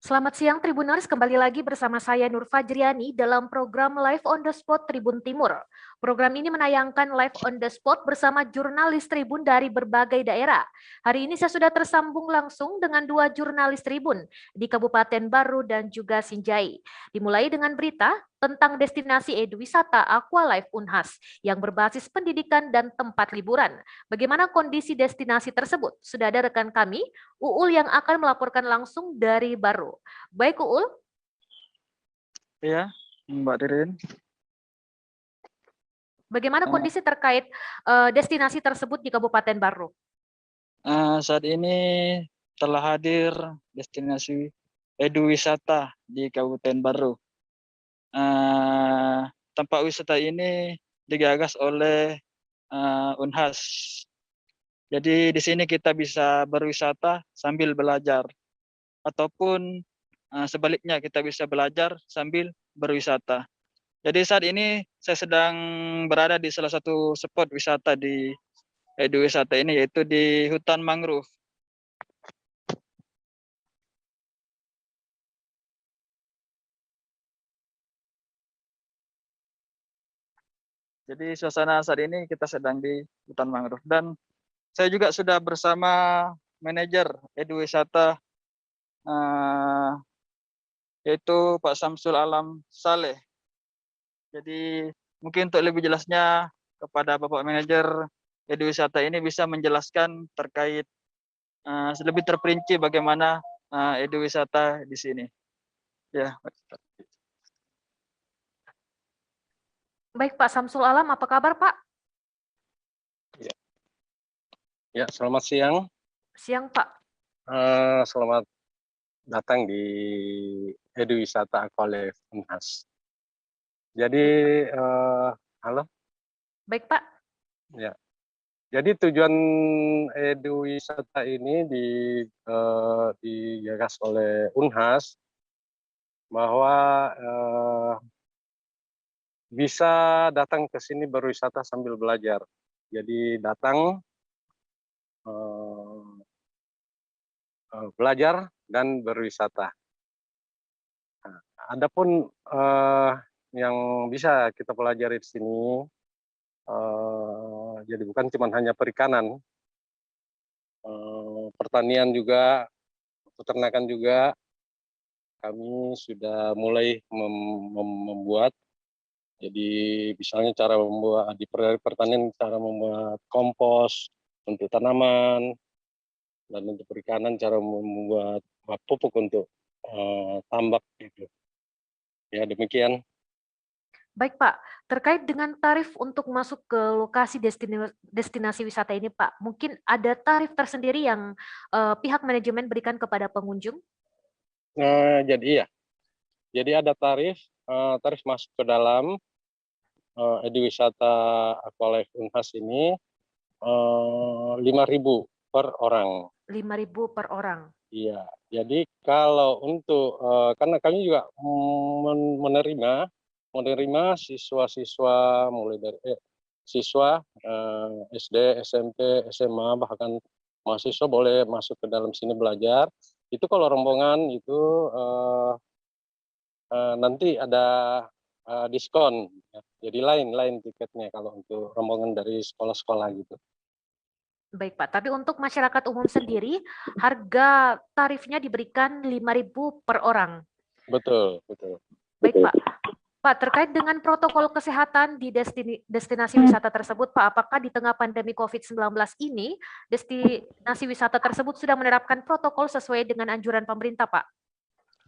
Selamat siang Tribuners, kembali lagi bersama saya Nur Fajriani dalam program Live on the Spot Tribun Timur. Program ini menayangkan live on the spot bersama jurnalis Tribun dari berbagai daerah. Hari ini saya sudah tersambung langsung dengan dua jurnalis Tribun di Kabupaten Baru dan juga Sinjai. Dimulai dengan berita tentang destinasi eduwisata Aqualife Unhas yang berbasis pendidikan dan tempat liburan. Bagaimana kondisi destinasi tersebut? Sudah ada rekan kami, Uul yang akan melaporkan langsung dari Baru. Baik Uul. Iya, Mbak Tirin. Bagaimana kondisi terkait destinasi tersebut di Kabupaten Baru? Saat ini telah hadir destinasi eduwisata di Kabupaten Baru. Tempat wisata ini digagas oleh Unhas. Jadi di sini kita bisa berwisata sambil belajar, ataupun sebaliknya kita bisa belajar sambil berwisata. Jadi saat ini saya sedang berada di salah satu spot wisata di eduwisata ini, yaitu di hutan mangrove. Jadi suasana saat ini kita sedang di hutan mangrove, dan saya juga sudah bersama manajer eduwisata yaitu Pak Samsul Alam Saleh. Jadi mungkin untuk lebih jelasnya kepada Bapak manajer eduwisata ini bisa menjelaskan terkait lebih terperinci bagaimana eduwisata di sini. Ya. Baik Pak Samsul Alam, apa kabar Pak? Ya, selamat siang. Siang Pak. Selamat datang di eduwisata Aqualife Unhas. Jadi, halo. Baik Pak. Ya. Jadi tujuan eduwisata ini digagas oleh Unhas bahwa bisa datang ke sini berwisata sambil belajar. Jadi datang belajar dan berwisata. Nah, adapun yang bisa kita pelajari di sini, jadi bukan cuma hanya perikanan, pertanian juga, peternakan juga. Kami sudah mulai membuat. Jadi misalnya cara membuat di pertanian, cara membuat kompos untuk tanaman, dan untuk perikanan cara membuat pupuk untuk tambak gitu. Ya, demikian. Baik Pak, terkait dengan tarif untuk masuk ke lokasi destinasi wisata ini Pak, mungkin ada tarif tersendiri yang pihak manajemen berikan kepada pengunjung? Jadi ya, jadi ada tarif masuk ke dalam eduwisata Aqualife Unhas ini 5.000 per orang. 5.000 per orang. Iya, jadi kalau untuk karena kami juga menerima siswa-siswa mulai dari siswa SD, SMP, SMA, bahkan mahasiswa boleh masuk ke dalam sini belajar. Itu kalau rombongan itu nanti ada diskon, jadi lain tiketnya kalau untuk rombongan dari sekolah-sekolah gitu. Baik Pak, tapi untuk masyarakat umum sendiri, harga tarifnya diberikan 5.000 per orang. Betul, betul. Baik Pak. Pak, terkait dengan protokol kesehatan di destinasi wisata tersebut, Pak, apakah di tengah pandemi COVID-19 ini, destinasi wisata tersebut sudah menerapkan protokol sesuai dengan anjuran pemerintah, Pak?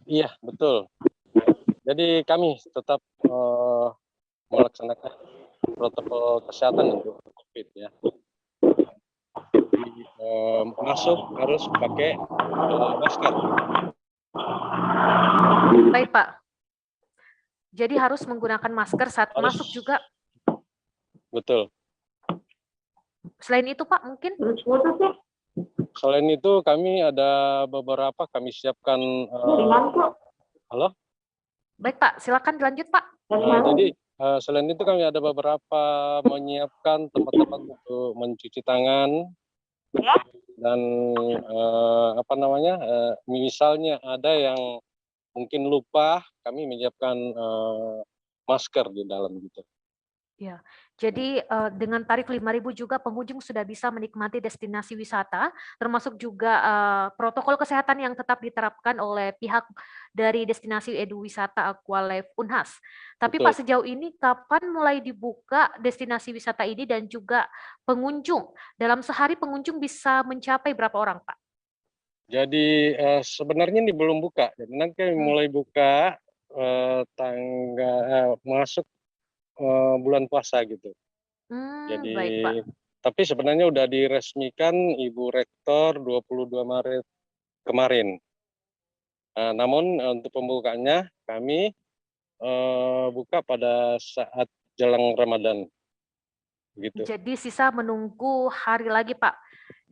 Iya, betul. Jadi kami tetap melaksanakan protokol kesehatan untuk COVID ya. Jadi, masuk harus pakai masker. Baik Pak. Jadi harus menggunakan masker saat masuk juga. Betul. Selain itu Pak, mungkin? Selain itu kami ada beberapa kami siapkan. Halo? Baik Pak, silakan dilanjut Pak. Jadi selain itu kami ada beberapa menyiapkan tempat-tempat untuk mencuci tangan. Dan misalnya ada yang mungkin lupa, kami menyiapkan masker di dalam gitu. Ya, jadi dengan tarif 5.000 juga pengunjung sudah bisa menikmati destinasi wisata, termasuk juga protokol kesehatan yang tetap diterapkan oleh pihak dari destinasi edu wisata Aqualife Unhas. Tapi Betul. Pak, sejauh ini kapan mulai dibuka destinasi wisata ini dan juga pengunjung? Dalam sehari pengunjung bisa mencapai berapa orang, Pak? Jadi sebenarnya ini belum buka, jadi nanti kami mulai buka masuk bulan puasa gitu. Jadi Baik, Pak. tapi sebenarnya udah diresmikan Ibu Rektor 22 Maret kemarin. Namun untuk pembukaannya kami buka pada saat jelang Ramadan. Gitu. Jadi sisa menunggu hari lagi, Pak.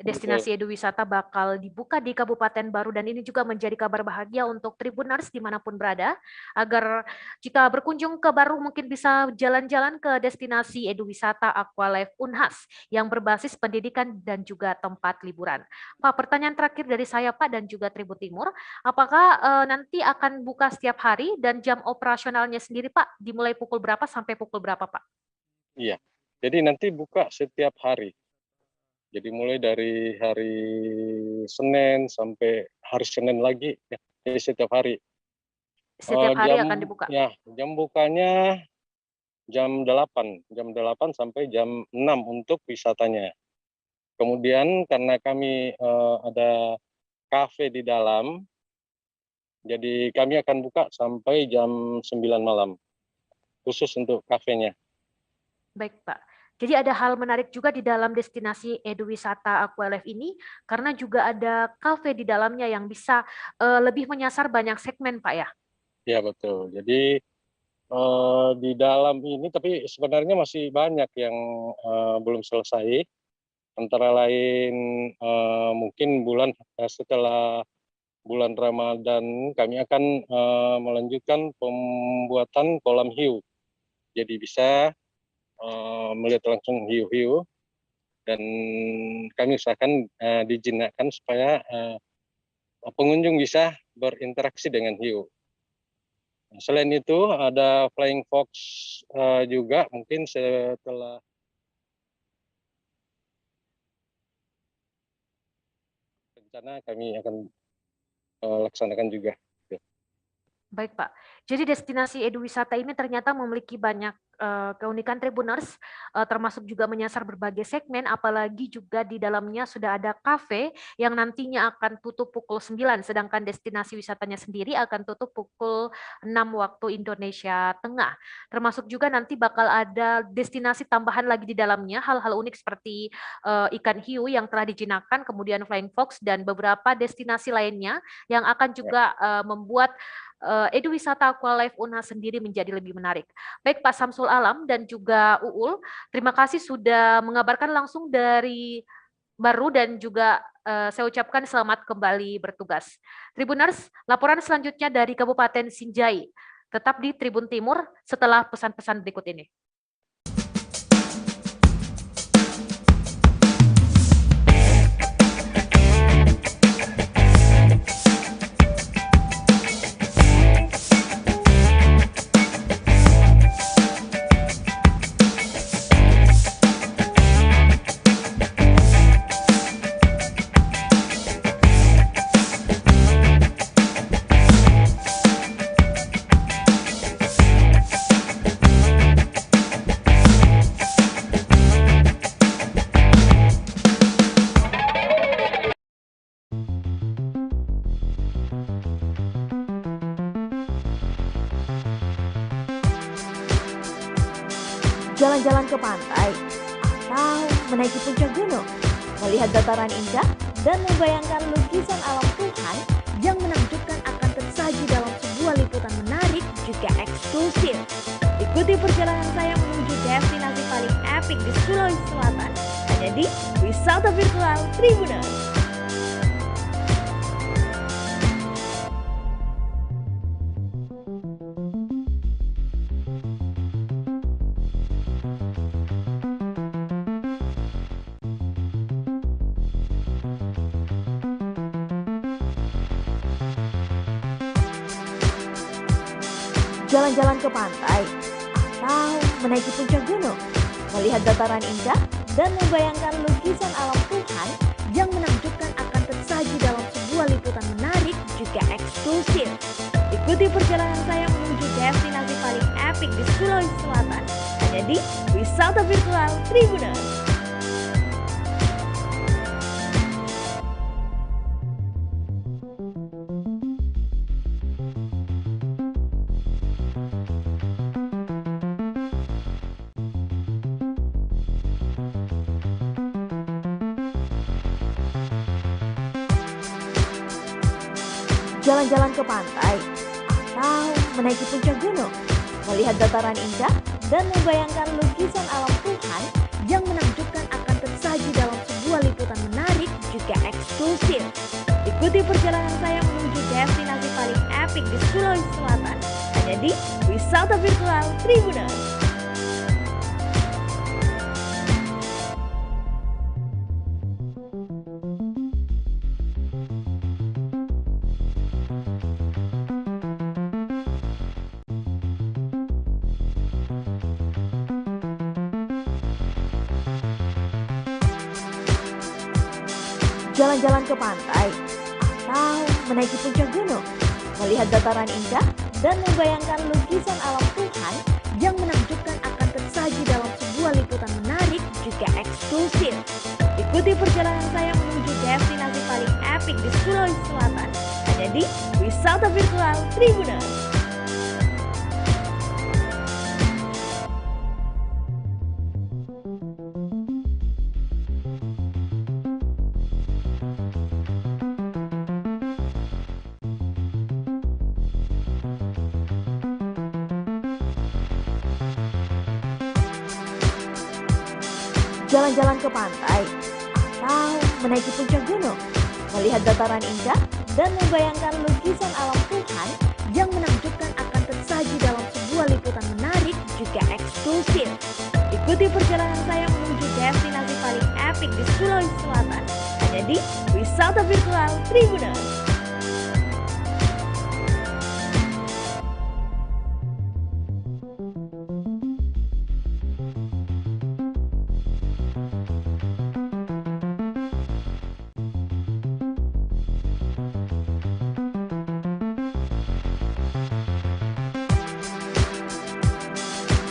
Destinasi edu wisata bakal dibuka di Kabupaten Baru dan ini juga menjadi kabar bahagia untuk Tribuners dimanapun berada, agar jika berkunjung ke Baru mungkin bisa jalan-jalan ke destinasi edu wisata Aqualife Unhas yang berbasis pendidikan dan juga tempat liburan. Pak, pertanyaan terakhir dari saya, Pak, dan juga Tribun Timur, apakah nanti akan buka setiap hari dan jam operasionalnya sendiri, Pak, dimulai pukul berapa sampai pukul berapa, Pak? Iya, jadi nanti buka setiap hari. Jadi mulai dari hari Senin sampai hari Senin lagi, ya, jadi setiap hari. Setiap hari akan dibuka? Ya, jam bukanya jam 8 sampai jam 6 untuk wisatanya. Kemudian karena kami ada kafe di dalam, jadi kami akan buka sampai jam 9 malam, khusus untuk kafenya. Baik, Pak. Jadi ada hal menarik juga di dalam destinasi edu wisata Aqualife ini, karena juga ada kafe di dalamnya yang bisa lebih menyasar banyak segmen, Pak, ya? Ya, betul. Jadi di dalam ini, tapi sebenarnya masih banyak yang belum selesai. Antara lain mungkin setelah bulan Ramadan kami akan melanjutkan pembuatan kolam hiu. Jadi bisa melihat langsung hiu-hiu dan kami usahakan dijinakkan supaya pengunjung bisa berinteraksi dengan hiu. Selain itu ada flying fox juga mungkin setelah rencana kami akan laksanakan juga. Baik, Pak. Jadi destinasi edu wisata ini ternyata memiliki banyak keunikan Tribuners, termasuk juga menyasar berbagai segmen, apalagi juga di dalamnya sudah ada kafe yang nantinya akan tutup pukul 9, sedangkan destinasi wisatanya sendiri akan tutup pukul 6 waktu Indonesia Tengah. Termasuk juga nanti bakal ada destinasi tambahan lagi di dalamnya, hal-hal unik seperti ikan hiu yang telah dijinakkan, kemudian flying fox, dan beberapa destinasi lainnya yang akan juga membuat edu wisata Aqualife Unhas sendiri menjadi lebih menarik. Baik Pak Samsul Alam dan juga Uul, terima kasih sudah mengabarkan langsung dari Baru dan juga saya ucapkan selamat kembali bertugas. Tribuners, laporan selanjutnya dari Kabupaten Sinjai. Tetap di Tribun Timur setelah pesan-pesan berikut ini. Jalan-jalan ke pantai, atau menaiki puncak gunung, melihat dataran indah, dan membayangkan lukisan alam Tuhan yang menakjubkan akan tersaji dalam sebuah liputan menarik juga eksklusif. Ikuti perjalanan saya menuju destinasi paling epik di Sulawesi Selatan, hanya di Wisata Virtual Tribuners. jalan-jalan ke pantai, atau menaiki puncak gunung, melihat dataran indah, dan membayangkan lukisan alam Tuhan yang menakjubkan akan tersaji dalam sebuah liputan menarik juga eksklusif. Ikuti perjalanan saya menuju destinasi paling epik di Sulawesi Selatan, hanya di Wisata Virtual Tribuners. Jalan-jalan ke pantai, atau menaiki puncak gunung, melihat dataran indah, dan membayangkan lukisan alam Tuhan yang menakjubkan akan tersaji dalam sebuah liputan menarik juga eksklusif. Ikuti perjalanan saya menuju destinasi paling epik di Sulawesi Selatan, hanya di Wisata Virtual Tribuners. Jalan-jalan ke pantai, atau menaiki puncak gunung, melihat dataran indah, dan membayangkan lukisan alam Tuhan yang menakjubkan akan tersaji dalam sebuah liputan menarik juga eksklusif. Ikuti perjalanan saya menuju destinasi paling epik di Sulawesi Selatan, hanya di Wisata Virtual Tribuners. Jalan-jalan ke pantai, atau menaiki puncak gunung, melihat dataran indah, dan membayangkan lukisan alam Tuhan yang menakjubkan akan tersaji dalam sebuah liputan menarik juga eksklusif. Ikuti perjalanan saya menuju destinasi paling epik di Sulawesi Selatan, hanya di Wisata Virtual Tribuners.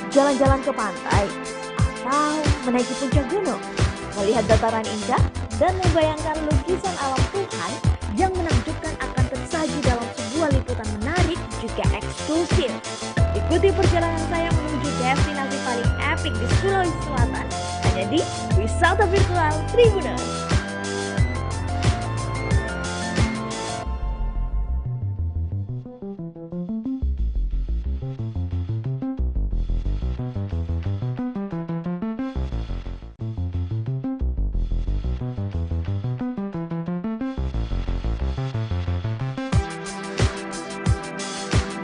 Jalan-jalan ke pantai, atau menaiki puncak gunung, melihat dataran indah, dan membayangkan lukisan alam Tuhan yang menakjubkan akan tersaji dalam sebuah liputan menarik juga eksklusif. Ikuti perjalanan saya menuju destinasi paling epik di Sulawesi Selatan, hanya di Wisata Virtual Tribuners.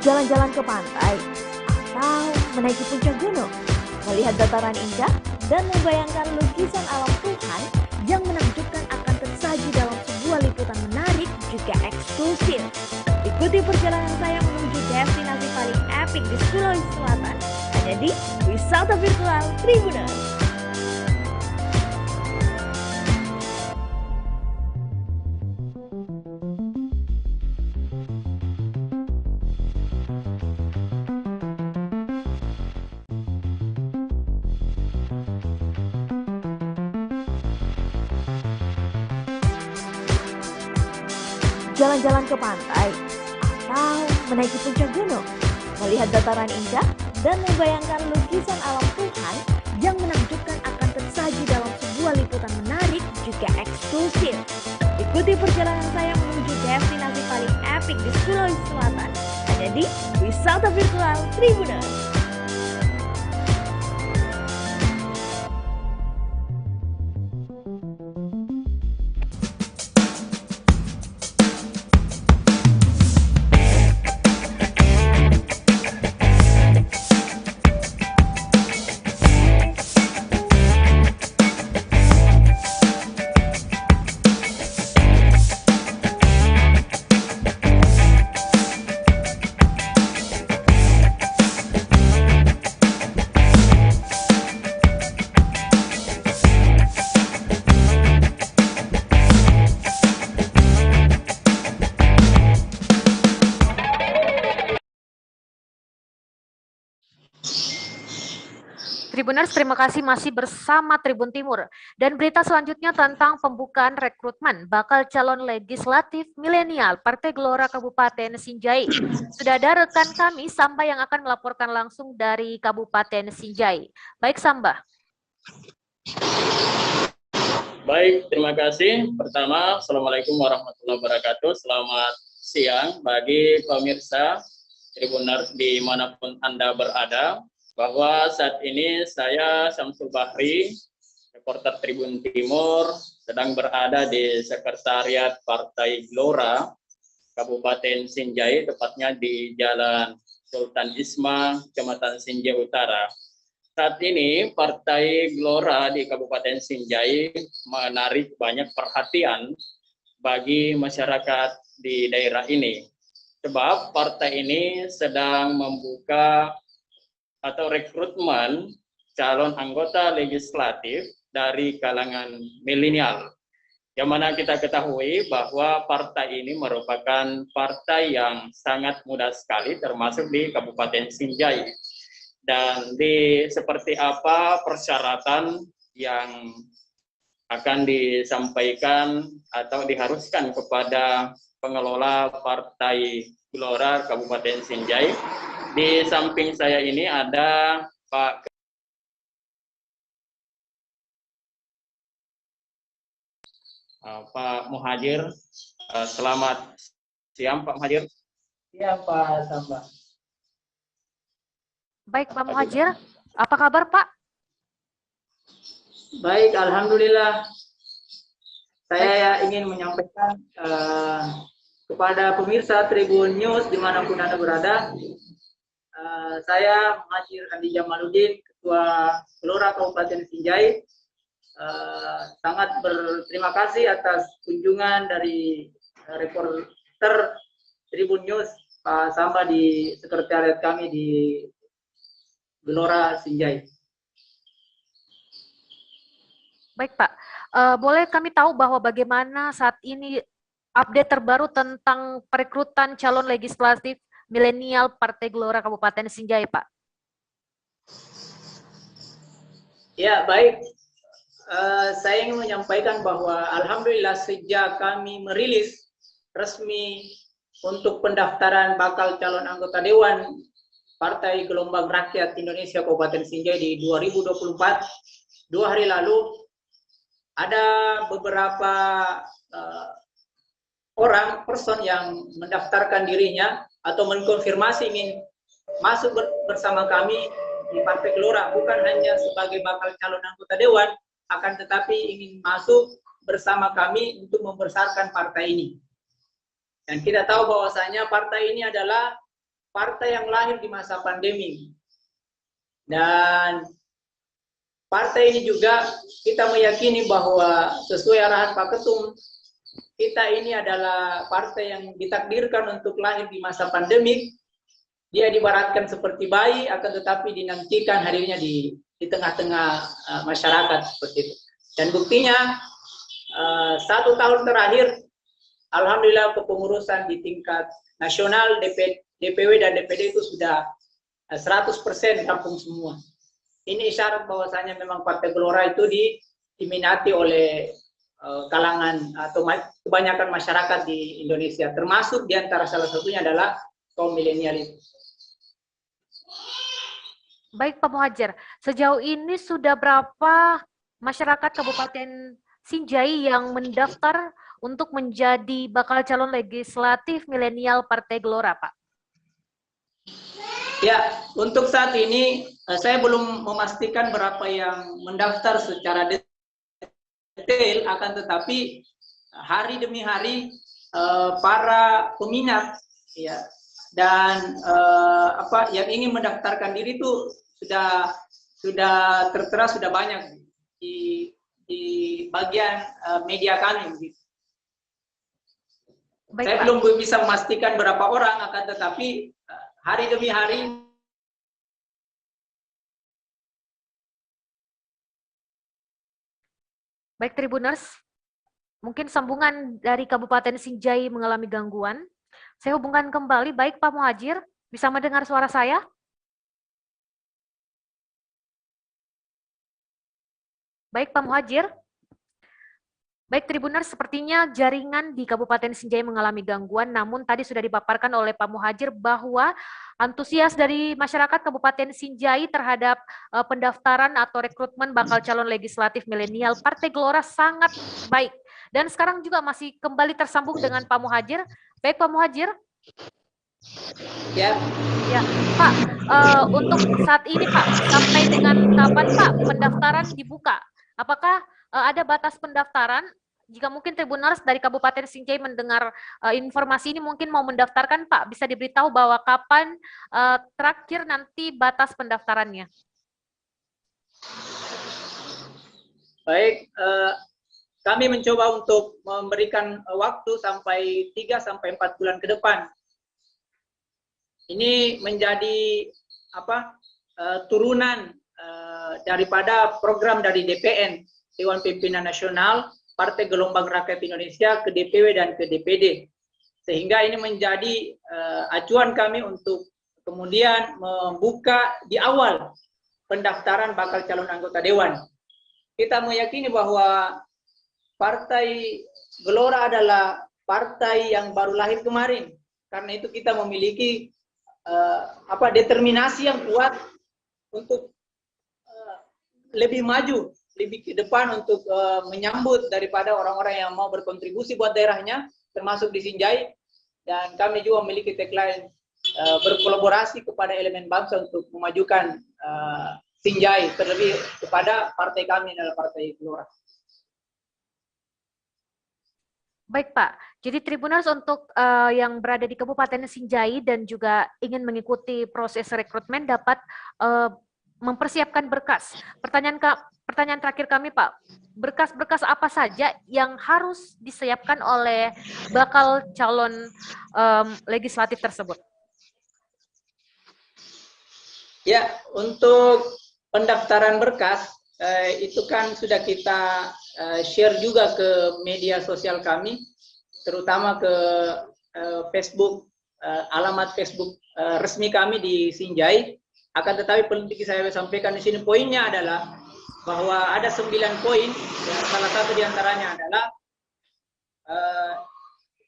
Jalan-jalan ke pantai, atau menaiki puncak gunung, melihat dataran indah, dan membayangkan lukisan alam Tuhan yang menakjubkan akan tersaji dalam sebuah liputan menarik juga eksklusif. Ikuti perjalanan saya menuju destinasi paling epik di Sulawesi Selatan, hanya di Wisata Virtual Tribuners. Jalan-jalan ke pantai, atau menaiki puncak gunung, melihat dataran indah, dan membayangkan lukisan alam Tuhan yang menakjubkan akan tersaji dalam sebuah liputan menarik juga eksklusif. Ikuti perjalanan saya menuju destinasi paling epik di Sulawesi Selatan, hanya di Wisata Virtual Tribuners. Tribuners, terima kasih masih bersama Tribun Timur. Dan berita selanjutnya tentang pembukaan rekrutmen bakal calon legislatif milenial Partai Gelora Kabupaten Sinjai. Sudah ada rekan kami, Samba, yang akan melaporkan langsung dari Kabupaten Sinjai. Baik, Samba. Baik, terima kasih. Pertama, Assalamualaikum warahmatullahi wabarakatuh. Selamat siang bagi pemirsa Tribuners dimanapun Anda berada. Bahwa saat ini saya Syamsul Bahri, reporter Tribun Timur, sedang berada di Sekretariat Partai Gelora Kabupaten Sinjai, tepatnya di Jalan Sultan Isma, Kecamatan Sinjai Utara. Saat ini Partai Gelora di Kabupaten Sinjai menarik banyak perhatian bagi masyarakat di daerah ini. Sebab partai ini sedang membuka atau rekrutmen calon anggota legislatif dari kalangan milenial. Yang mana kita ketahui bahwa partai ini merupakan partai yang sangat muda sekali termasuk di Kabupaten Sinjai. Dan seperti apa persyaratan yang akan disampaikan atau diharuskan kepada pengelola Partai Gelora Kabupaten Sinjai. Di samping saya ini ada Pak Muhajir. Selamat siang Pak Muhajir. Iya Pak Samba. Baik, Pak Muhajir. Apa kabar, Pak? Baik, Alhamdulillah. Saya ingin menyampaikan kepada pemirsa Tribun News dimanapun Anda berada. Saya Muhajir Andi Jamaluddin, Ketua Gelora Kabupaten Sinjai, sangat berterima kasih atas kunjungan dari reporter Tribun News Pak Samba di sekretariat kami di Gelora Sinjai. Baik, Pak. Boleh kami tahu bahwa bagaimana saat ini update terbaru tentang perekrutan calon legislatif milenial Partai Gelora Kabupaten Sinjai, Pak? Ya, baik. Saya ingin menyampaikan bahwa Alhamdulillah sejak kami merilis resmi untuk pendaftaran bakal calon anggota Dewan Partai Gelombang Rakyat Indonesia Kabupaten Sinjai di 2024, 2 hari lalu, ada beberapa person yang mendaftarkan dirinya atau mengkonfirmasi ingin masuk bersama kami di Partai Gelora, bukan hanya sebagai bakal calon anggota Dewan, akan tetapi ingin masuk bersama kami untuk membesarkan partai ini. Dan kita tahu bahwasanya partai ini adalah partai yang lahir di masa pandemi. Dan partai ini juga kita meyakini bahwa sesuai arahan Pak Ketum, kita ini adalah partai yang ditakdirkan untuk lahir di masa pandemik. Dia dibaratkan seperti bayi, akan tetapi dinantikan hadirnya di tengah-tengah masyarakat seperti itu. Dan buktinya 1 tahun terakhir, alhamdulillah kepengurusan di tingkat nasional, DPW dan DPD itu sudah 100% rampung semua. Ini isyarat bahwasanya memang Partai Gelora itu diminati oleh kalangan atau kebanyakan masyarakat di Indonesia, termasuk diantara salah satunya adalah kaum milenial itu. Baik, Pak Muhajir. Sejauh ini sudah berapa masyarakat Kabupaten Sinjai yang mendaftar untuk menjadi bakal calon legislatif milenial Partai Gelora, Pak? Ya, untuk saat ini saya belum memastikan berapa yang mendaftar secara detail, akan tetapi hari demi hari para peminat ya dan yang ingin mendaftarkan diri itu sudah tertera, sudah banyak di bagian media kami. Baik, saya Pak. belum bisa memastikan berapa orang, akan tetapi hari demi hari. Baik, Tribuners, mungkin sambungan dari Kabupaten Sinjai mengalami gangguan. Saya hubungkan kembali. Baik, Pak Muhajir, bisa mendengar suara saya? Baik, Pak Muhajir. Baik, Tribuners, sepertinya jaringan di Kabupaten Sinjai mengalami gangguan, namun tadi sudah dipaparkan oleh Pak Muhajir bahwa antusias dari masyarakat Kabupaten Sinjai terhadap pendaftaran atau rekrutmen bakal calon legislatif milenial Partai Gelora sangat baik. Dan sekarang juga masih kembali tersambung dengan Pak Muhajir. Baik, Pak Muhajir. Ya, Pak, untuk saat ini Pak, sampai dengan kapan Pak pendaftaran dibuka? Apakah ada batas pendaftaran? Jika mungkin Tribuners dari Kabupaten Sinjai mendengar informasi ini mungkin mau mendaftarkan Pak, bisa diberitahu bahwa kapan terakhir nanti batas pendaftarannya? baik. Kami mencoba untuk memberikan waktu sampai 3-4 bulan ke depan. Ini menjadi turunan daripada program dari DPN, Dewan Pimpinan Nasional Partai Gelombang Rakyat Indonesia ke DPW dan ke DPD, sehingga ini menjadi acuan kami untuk kemudian membuka di awal pendaftaran bakal calon anggota dewan. Kita meyakini bahwa Partai Gelora adalah partai yang baru lahir kemarin, karena itu kita memiliki determinasi yang kuat untuk lebih maju, lebih ke depan untuk menyambut daripada orang-orang yang mau berkontribusi buat daerahnya, termasuk di Sinjai. Dan kami juga memiliki tagline berkolaborasi kepada elemen bangsa untuk memajukan Sinjai, terlebih kepada partai kami adalah Partai Gelora. Baik Pak, jadi Tribuners untuk yang berada di Kabupaten Sinjai dan juga ingin mengikuti proses rekrutmen dapat mempersiapkan berkas. Pertanyaan terakhir kami Pak, berkas-berkas apa saja yang harus disiapkan oleh bakal calon legislatif tersebut? Ya, untuk pendaftaran berkas itu kan sudah kita share juga ke media sosial kami, terutama ke Facebook, alamat Facebook resmi kami di Sinjai. Akan tetapi perlu saya sampaikan di sini poinnya adalah bahwa ada 9 poin, dan salah satu diantaranya adalah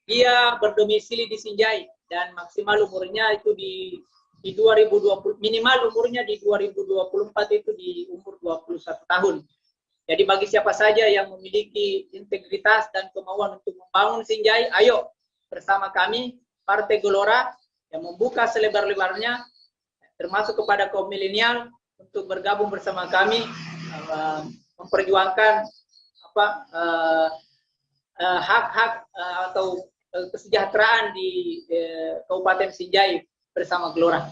dia berdomisili di Sinjai dan maksimal umurnya itu di 2020, minimal umurnya di 2024 itu di umur 21 tahun. Jadi bagi siapa saja yang memiliki integritas dan kemauan untuk membangun Sinjai, ayo bersama kami Partai Gelora yang membuka selebar-lebarnya, termasuk kepada kaum milenial untuk bergabung bersama kami memperjuangkan hak-hak atau kesejahteraan di Kabupaten Sinjai bersama Gelora.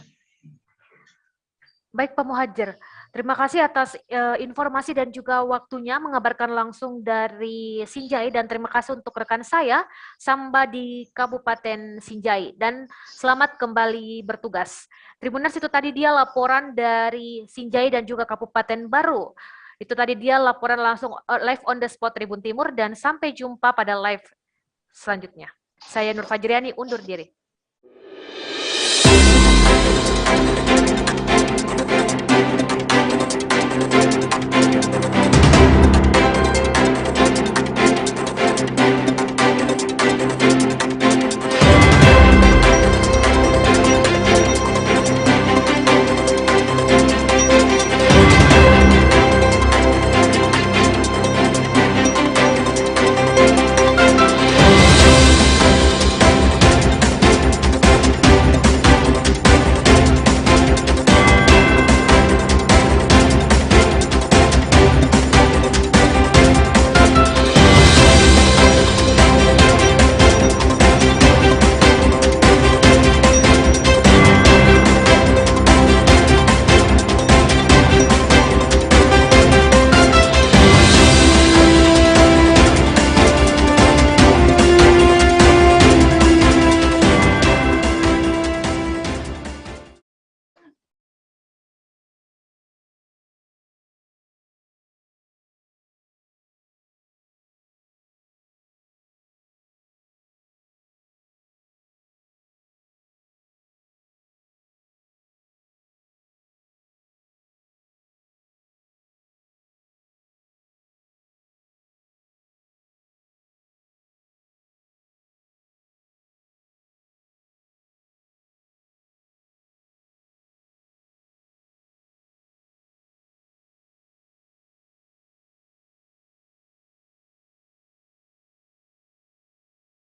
Baik Pak Muhajir, terima kasih atas informasi dan juga waktunya mengabarkan langsung dari Sinjai, dan terima kasih untuk rekan saya Samba di Kabupaten Sinjai, dan selamat kembali bertugas. Tribuners, itu tadi dia laporan dari Sinjai dan juga Kabupaten Baru. Itu tadi dia laporan langsung live on the spot Tribun Timur, dan sampai jumpa pada live selanjutnya. Saya Nur Fajriani undur diri.